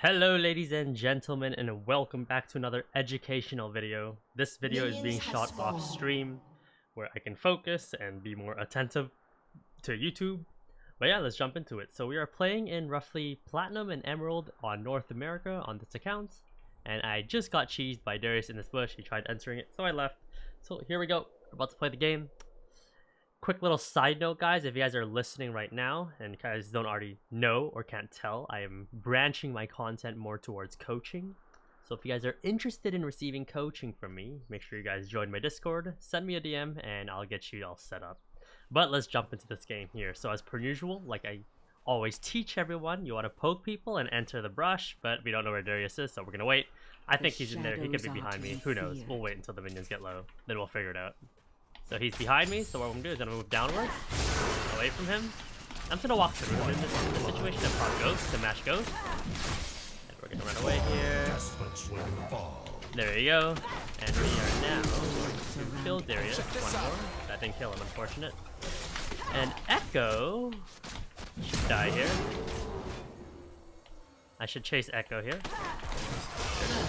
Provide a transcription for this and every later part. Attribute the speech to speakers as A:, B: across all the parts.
A: Hello ladies and gentlemen, and welcome back to another educational video. This video is being shot off stream where I can focus and be more attentive to YouTube. But yeah, let's jump into it. So we are playing in roughly Platinum and Emerald on North America on this account. And I just got cheesed by Darius in this bush. He tried entering it, so I left. So here we go. We're about to play the game. Quick little side note, guys, if you guys are listening right now and you guys don't already know or can't tell, I am branching my content more towards coaching. So if you guys are interested in receiving coaching from me, make sure you guys join my Discord, send me a DM, and I'll get you all set up. But let's jump into this game here. So as per usual, like I always teach everyone, you want to poke people and enter the brush, but we don't know where Darius is, so we're going to wait. I think he's in there. He could be behind me. Who knows? We'll wait until the minions get low. Then we'll figure it out. So he's behind me, so what I'm going to do is I'm going to move downwards, away from him. I'm just going to walk through him in this situation and pop ghost to match ghost. And we're going to run away here. There you go. And we are now going to kill Darius. One more. That didn't kill him, unfortunate. And Ekko should die here. I should chase Ekko here.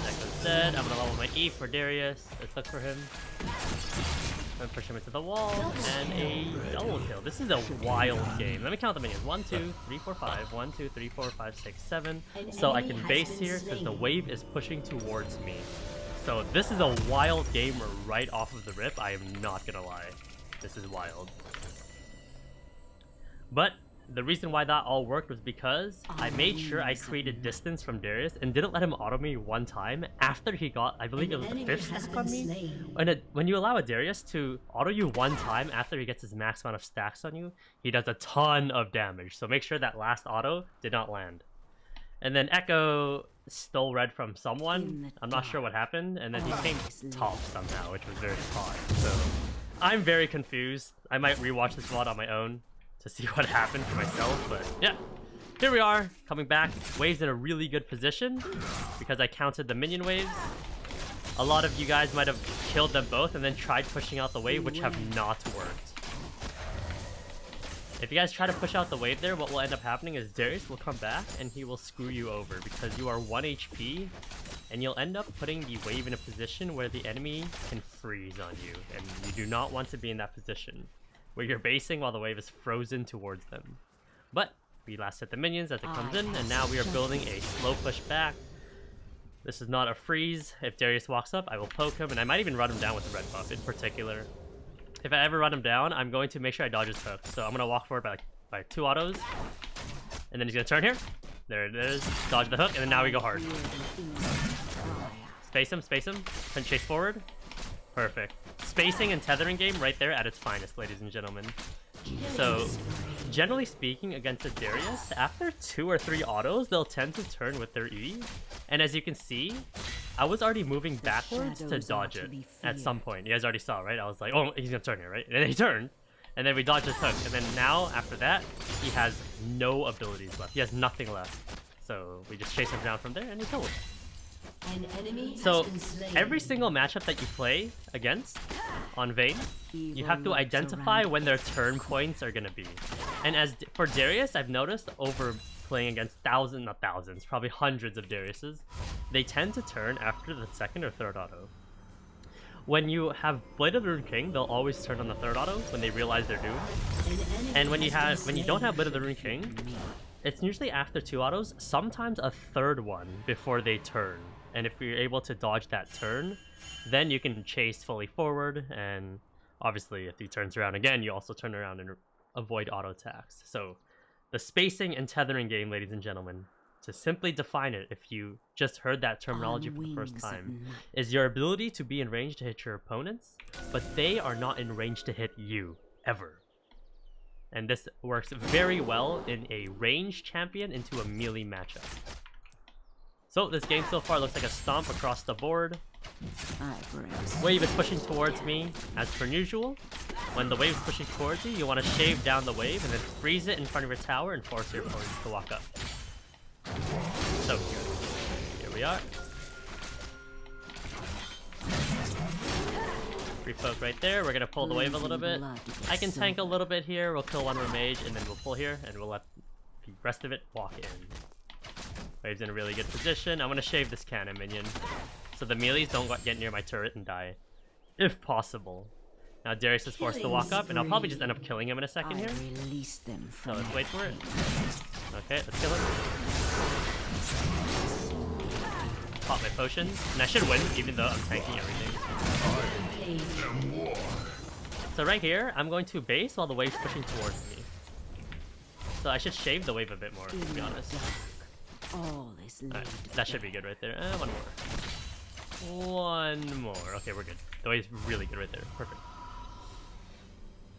A: Ekko's dead. I'm going to level my E for Darius. Let's look for him. And push him into the wall, and a double kill. This is a wild game. Let me count the minions. 1, 2, 3, 4, 5. 1, 2, 3, 4, 5, 6, 7. So I can base here because the wave is pushing towards me. So this is a wild game right off of the rip. I am not gonna lie. This is wild. But the reason why that all worked was because I made sure I created distance from Darius and didn't let him auto me one time after he got, I believe it was the 5th stack on me. When you allow a Darius to auto you one time after he gets his max amount of stacks on you, he does a ton of damage. So make sure that last auto did not land. And then Ekko stole red from someone. I'm not sure what happened. And then he came top somehow, which was very odd. So I'm very confused. I might rewatch this VOD on my own to see what happened for myself, but yeah, here we are, coming back. Waves in a really good position because I counted the minion waves. A lot of you guys might have killed them both and then tried pushing out the wave, which have not worked. If you guys try to push out the wave there, what will end up happening is Darius will come back and he will screw you over because you are 1 HP and you'll end up putting the wave in a position where the enemy can freeze on you, and you do not want to be in that position where you're basing while the wave is frozen towards them. But we last hit the minions as it comes in, and now we are building a slow push back. This is not a freeze. If Darius walks up, I will poke him, and I might even run him down with the red buff in particular. If I ever run him down, I'm going to make sure I dodge his hook. So I'm going to walk forward by 2 autos, and then he's going to turn here. There it is. Dodge the hook, and then now we go hard. Space him, then chase forward. Perfect. Spacing and tethering game right there at its finest, ladies and gentlemen. So, generally speaking, against a Darius, after 2 or 3 autos, they'll tend to turn with their E. And as you can see, I was already moving backwards to dodge it at some point. You guys already saw, right? I was like, oh, he's gonna turn here, right? And then he turned. And then we dodged his hook. And then now, after that, he has no abilities left. He has nothing left. So, we just chase him down from there and we kill him. So every single matchup that you play against on Vayne, you have to identify when their turn points are gonna be. And as for Darius, I've noticed over playing against probably hundreds of Dariuses, they tend to turn after the 2nd or 3rd auto. When you have Blade of the Rune King, they'll always turn on the 3rd auto when they realize they're doomed. And when you don't have Blade of the Rune King, it's usually after 2 autos, sometimes a 3rd one before they turn. And if you're able to dodge that turn, then you can chase fully forward, and obviously if he turns around again, you also turn around and avoid auto attacks. So the spacing and tethering game, ladies and gentlemen, to simply define it, if you just heard that terminology for the first time, is your ability to be in range to hit your opponents, but they are not in range to hit you, ever. And this works very well in a ranged champion into a melee matchup. So this game so far looks like a stomp across the board. Wave is pushing towards me, as per usual. When the wave is pushing towards you, you want to shave down the wave and then freeze it in front of your tower and force your opponent to walk up. So good. Here we are. Free poke right there. We're going to pull the wave a little bit. I can tank a little bit here. We'll kill one more mage and then we'll pull here and we'll let the rest of it walk in. Wave's in a really good position. I'm gonna shave this cannon minion so the melees don't get near my turret and die, if possible. Now Darius is forced to walk up, and I'll probably just end up killing him in a second here. So let's wait for it. Okay, let's kill him. Pop my potions, and I should win even though I'm tanking everything. So right here, I'm going to base while the wave's pushing towards me. So I should shave the wave a bit more, to be honest. Alright, that should be good right there. One more. One more. Okay, we're good. The wave's really good right there. Perfect.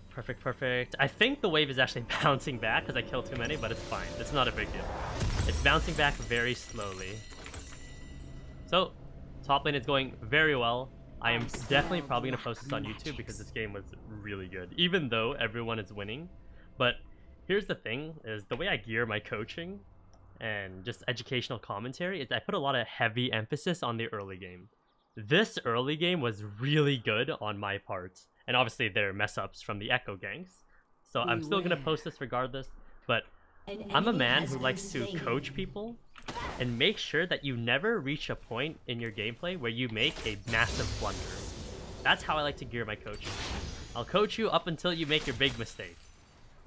A: Perfect, perfect. I think the wave is actually bouncing back because I killed too many, but it's fine. It's not a big deal. It's bouncing back very slowly. So, top lane is going very well. I am definitely probably going to post this on YouTube because this game was really good, even though everyone is winning. But here's the thing, is the way I gear my coaching and just educational commentary is I put a lot of heavy emphasis on the early game. This early game was really good on my part. And obviously there are mess-ups from the Ekko ganks. So I'm still going to post this regardless. But I'm a man who likes to coach people and make sure that you never reach a point in your gameplay where you make a massive blunder. That's how I like to gear my coaching. I'll coach you up until you make your big mistake.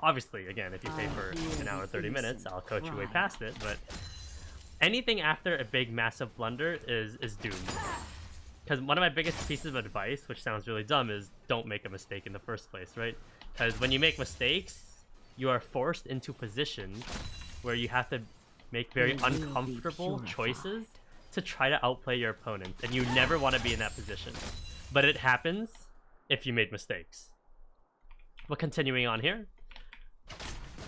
A: Obviously, again, if you pay for an hour 30 minutes, I'll coach you way past it, but anything after a big massive blunder is doomed. Because one of my biggest pieces of advice, which sounds really dumb, is don't make a mistake in the first place, right? Because when you make mistakes, you are forced into positions where you have to make very uncomfortable choices to try to outplay your opponents, and you never want to be in that position. But it happens if you made mistakes. But continuing on here,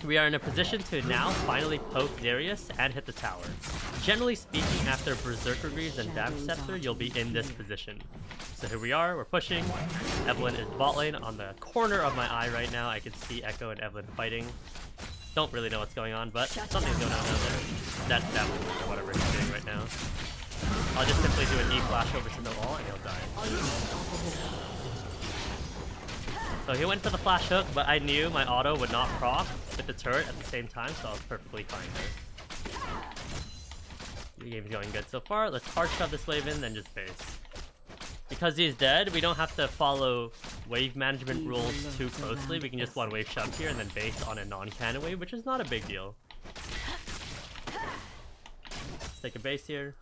A: we are in a position to now finally poke Darius and hit the tower. Generally speaking, after Berserker Greaves and Vamp Scepter, you'll be in this position. So here we are, we're pushing. Evelyn is bot lane on the corner of my eye right now. I can see Ekko and Evelyn fighting. Don't really know what's going on, but something's going on out there. That's definitely whatever he's doing right now. I'll just simply do a knee flash over to the wall and he'll die. So he went for the flash hook, but I knew my auto would not proc with the turret at the same time, so I was perfectly fine there. The game's going good so far. Let's hard shove this wave in, then just base. Because he's dead, we don't have to follow wave management rules too closely. We can just one wave shove here and then base on a non-cannon wave, which is not a big deal. Let's take a base here.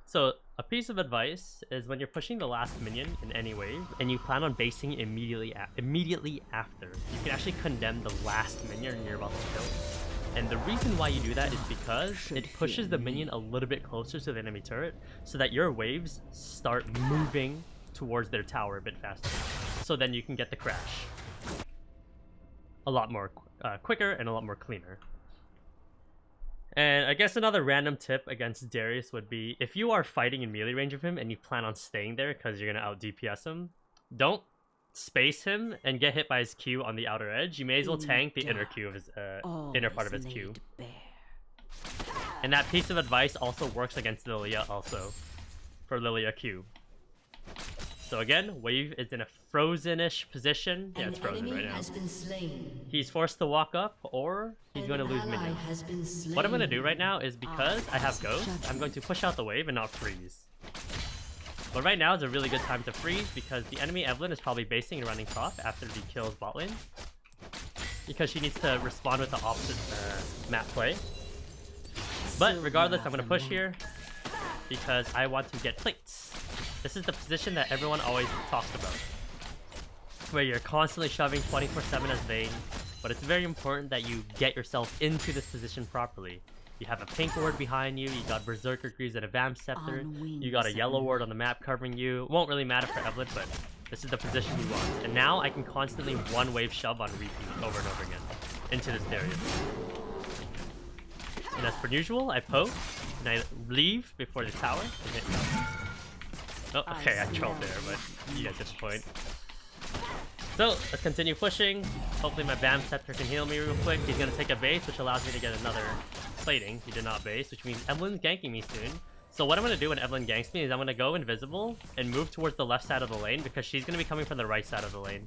A: So a piece of advice is when you're pushing the last minion in any wave and you plan on basing immediately after, you can actually condemn the last minion you're about to kill. And the reason why you do that is because it pushes the minion a little bit closer to the enemy turret so that your waves start moving towards their tower a bit faster. So then you can get the crash a lot more quicker and a lot more cleaner. And I guess another random tip against Darius would be, if you are fighting in melee range of him and you plan on staying there because you're going to out DPS him, don't space him and get hit by his Q on the outer edge. You may as well tank the inner Q of his inner part of his Q. And that piece of advice also works against Lilia also, for Lilia Q. So again, wave is in a frozen-ish position. Yeah, it's frozen right now. He's forced to walk up, or he's going to lose minions. What I'm going to do right now is, because I have Ghost, I'm going to push out the wave and not freeze. But right now is a really good time to freeze, because the enemy Evelyn is probably basing and running top after he kills bot lane. Because she needs to respond with the opposite map play. But regardless, I'm going to push here, because I want to get plates. This is the position that everyone always talks about, where you're constantly shoving 24/7 as Vayne, but it's very important that you get yourself into this position properly. You have a pink ward behind you, you got Berserker Greaves and a Vamp Scepter, you got a yellow ward on the map covering you. It won't really matter for Evelyn, but this is the position you want. And now I can constantly one wave shove on repeat over and over again into this Darius. And as per usual, I poke, and I leave before the tower and hit me. Oh, okay, I trolled there, but you guys get the point. So, let's continue pushing. Hopefully my Vamp Scepter can heal me real quick. He's going to take a base, which allows me to get another plating. He did not base, which means Evelyn's ganking me soon. So what I'm going to do when Evelyn ganks me is I'm going to go invisible and move towards the left side of the lane, because she's going to be coming from the right side of the lane.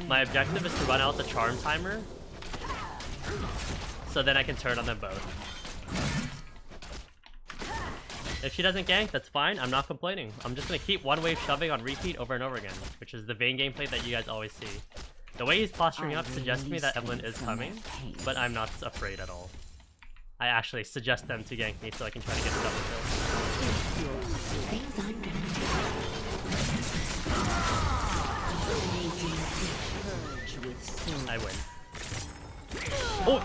A: My objective is to run out the charm timer, so then I can turn on them both. If she doesn't gank, that's fine. I'm not complaining. I'm just gonna keep one wave shoving on repeat over and over again, which is the Vayne gameplay that you guys always see. The way he's posturing up suggests to me that Evelynn is coming, but I'm not afraid at all. I actually suggest them to gank me so I can try to get a double kill. I win. Oh!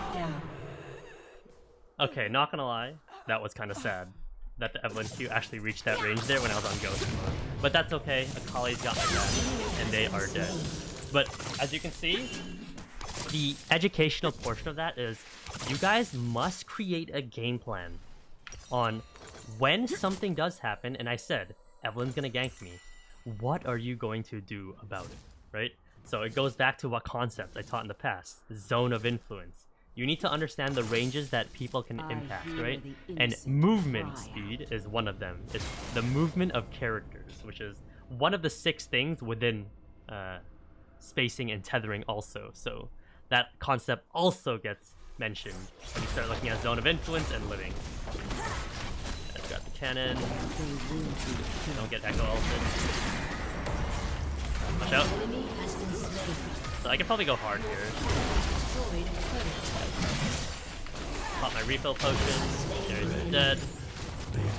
A: Okay, not gonna lie, that was kind of sad that the Evelynn Q actually reached that range there when I was on Ghost mode. But that's okay, Akali's got my back, and they are dead. But as you can see, the educational portion of that is you guys must create a game plan on when something does happen, and I said, Evelynn's gonna gank me. What are you going to do about it, right? So it goes back to what concepts I taught in the past. Zone of influence. You need to understand the ranges that people can impact, right? And movement speed is one of them. It's the movement of characters, which is one of the 6 things within spacing and tethering also. So that concept also gets mentioned when you start looking at zone of influence and living. I've got the cannon. Don't get Ekko ulted. Watch out. So I can probably go hard here. Pop my refill potion. Darius is dead.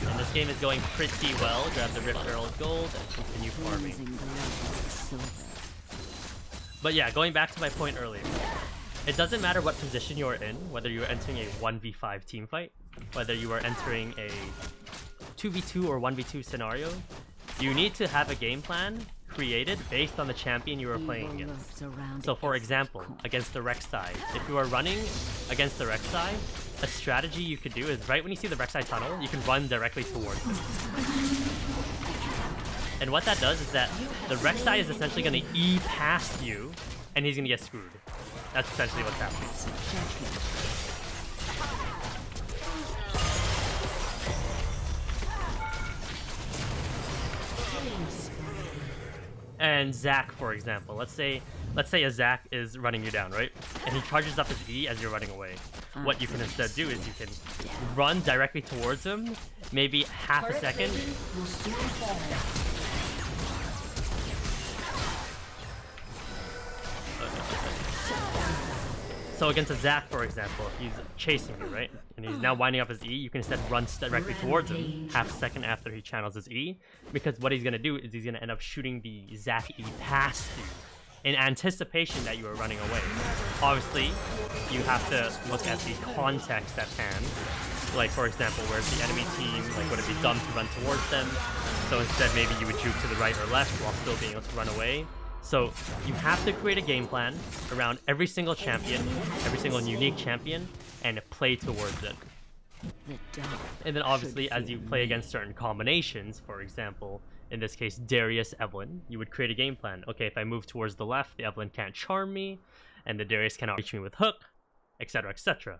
A: And this game is going pretty well. Grab the Rift Herald gold and continue farming. But yeah, going back to my point earlier. It doesn't matter what position you are in, whether you are entering a 1v5 team fight, whether you are entering a 2v2 or 1v2 scenario, you need to have a game plan created based on the champion you are playing against. So for example, against the Rek'Sai, if you are running against the Rek'Sai, a strategy you could do is right when you see the Rek'Sai tunnel, you can run directly towards it. And what that does is that the Rek'Sai is essentially going to E past you, and he's going to get screwed. That's essentially what's happening. And Zac, for example, let's say a Zac is running you down, right? And he charges up his E as you're running away. What you can instead do is you can run directly towards him, maybe half a second. So against a Zac, for example, if he's chasing you, right? And he's now winding up his E, you can instead run directly towards him half a second after he channels his E, because what he's going to do is he's going to end up shooting the Zac E past you in anticipation that you are running away. Obviously, you have to look at the context at hand. Like, for example, where's the enemy team? Like, would it be dumb to run towards them? So instead, maybe you would juke to the right or left while still being able to run away. So you have to create a game plan around every single champion, every single unique champion, and play towards it. And then obviously as you play against certain combinations, for example, in this case Darius, Evelynn, you would create a game plan. Okay, if I move towards the left, the Evelynn can't charm me, and the Darius cannot reach me with hook, etc.,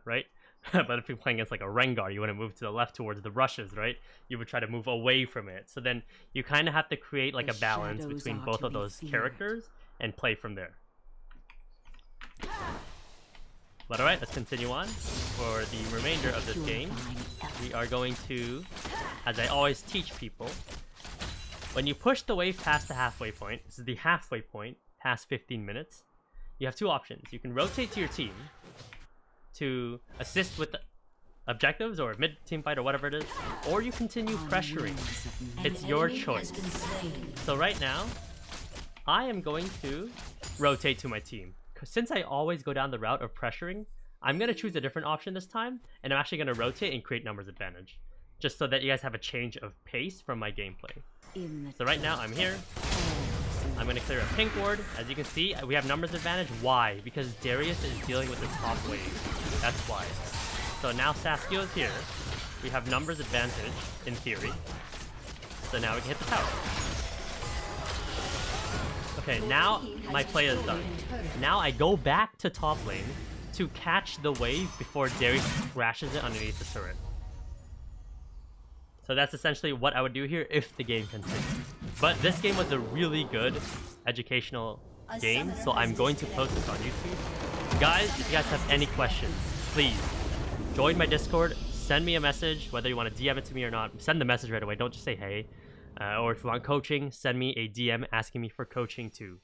A: right? But if you're playing against like a Rengar, you want to move to the left towards the rushes, right? You would try to move away from it. So then you kind of have to create like a balance between both of those characters and play from there. But alright, let's continue on. For the remainder of this game, we are going to, as I always teach people, when you push the wave past the halfway point, this is the halfway point, past 15 minutes, you have 2 options. You can rotate to your team to assist with the objectives or mid-team fight or whatever it is, or you continue pressuring. It's your choice. So right now, I am going to rotate to my team. Since I always go down the route of pressuring, I'm going to choose a different option this time, and I'm actually going to rotate and create numbers advantage, just so that you guys have a change of pace from my gameplay. So right now, I'm here. I'm going to clear a pink ward. As you can see, we have numbers advantage. Why? Because Darius is dealing with the top wave. That's why. So now Saskio is here. We have numbers advantage, in theory. So now we can hit the tower. Okay, now my play is done. Now I go back to top lane to catch the wave before Darius crashes it underneath the turret. So that's essentially what I would do here if the game continues. But this game was a really good educational game, so I'm going to post this on YouTube. Guys, if you guys have any questions, please join my Discord, send me a message, whether you want to DM it to me or not. Send the message right away. Don't just say hey. Or if you want coaching, send me a DM asking me for coaching too.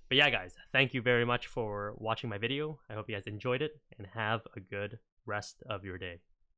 A: But yeah, guys, thank you very much for watching my video. I hope you guys enjoyed it, and have a good rest of your day.